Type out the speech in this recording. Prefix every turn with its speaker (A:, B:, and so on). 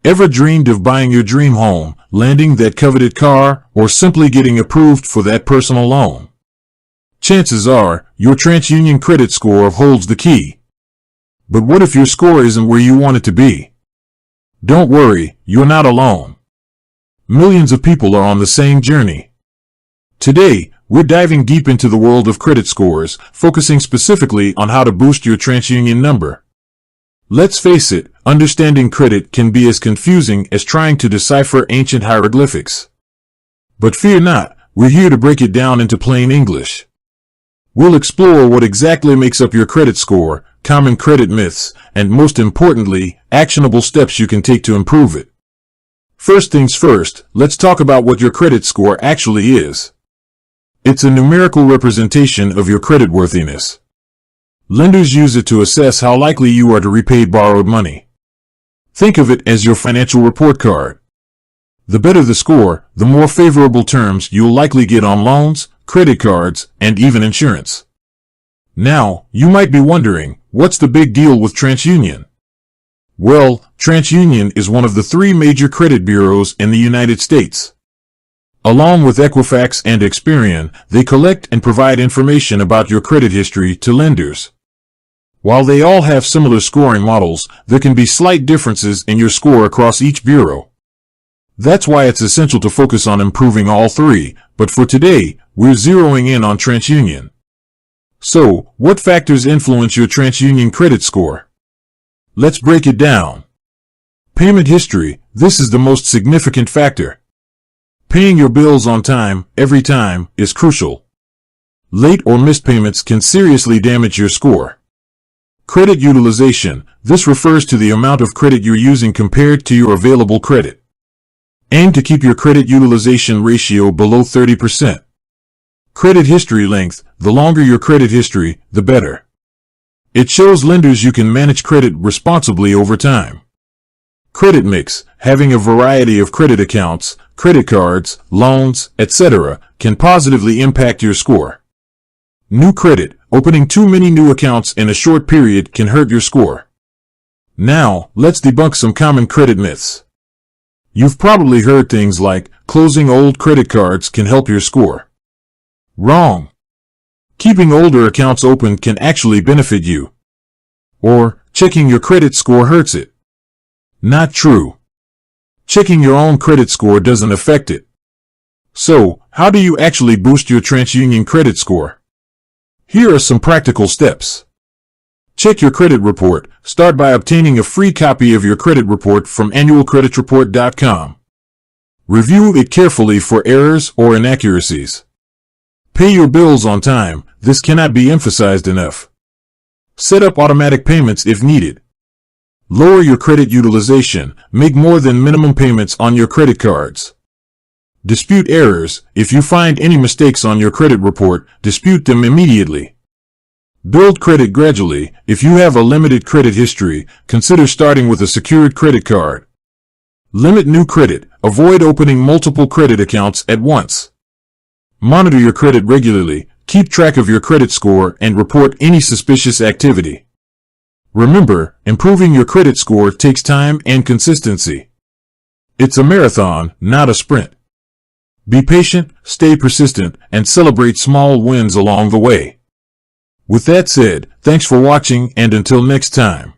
A: Ever dreamed of buying your dream home, landing that coveted car, or simply getting approved for that personal loan? Chances are, your Transunion credit score holds the key. But what if your score isn't where you want it to be? Don't worry, you're not alone. Millions of people are on the same journey. Today, we're diving deep into the world of credit scores, focusing specifically on how to boost your Transunion number. Let's face it, understanding credit can be as confusing as trying to decipher ancient hieroglyphics. But fear not, we're here to break it down into plain English. We'll explore what exactly makes up your credit score, common credit myths, and most importantly, actionable steps you can take to improve it. First things first, let's talk about what your credit score actually is. It's a numerical representation of your creditworthiness. Lenders use it to assess how likely you are to repay borrowed money. Think of it as your financial report card. The better the score, the more favorable terms you'll likely get on loans, credit cards, and even insurance. Now, you might be wondering, what's the big deal with Transunion? Well, Transunion is one of the 3 major credit bureaus in the United States. Along with Equifax and Experian, they collect and provide information about your credit history to lenders. While they all have similar scoring models, there can be slight differences in your score across each bureau. That's why it's essential to focus on improving all 3, but for today, we're zeroing in on Transunion. So, what factors influence your Transunion credit score? Let's break it down. Payment history, this is the most significant factor. Paying your bills on time, every time, is crucial. Late or missed payments can seriously damage your score. Credit utilization, this refers to the amount of credit you're using compared to your available credit. Aim to keep your credit utilization ratio below 30%. Credit history length, the longer your credit history, the better. It shows lenders you can manage credit responsibly over time. Credit mix, having a variety of credit accounts, credit cards, loans, etc., can positively impact your score. New credit, opening too many new accounts in a short period can hurt your score. Now, let's debunk some common credit myths. You've probably heard things like, closing old credit cards can help your score. Wrong. Keeping older accounts open can actually benefit you. Or, checking your credit score hurts it. Not true. Checking your own credit score doesn't affect it. So, how do you actually boost your Transunion credit score? Here are some practical steps. Check your credit report. Start by obtaining a free copy of your credit report from annualcreditreport.com. Review it carefully for errors or inaccuracies. Pay your bills on time. This cannot be emphasized enough. Set up automatic payments if needed. Lower your credit utilization. Make more than minimum payments on your credit cards. Dispute errors. If you find any mistakes on your credit report, dispute them immediately. Build credit gradually. If you have a limited credit history, consider starting with a secured credit card. Limit new credit. Avoid opening multiple credit accounts at once. Monitor your credit regularly. Keep track of your credit score and report any suspicious activity. Remember, improving your credit score takes time and consistency. It's a marathon, not a sprint. Be patient, stay persistent, and celebrate small wins along the way. With that said, thanks for watching, and until next time.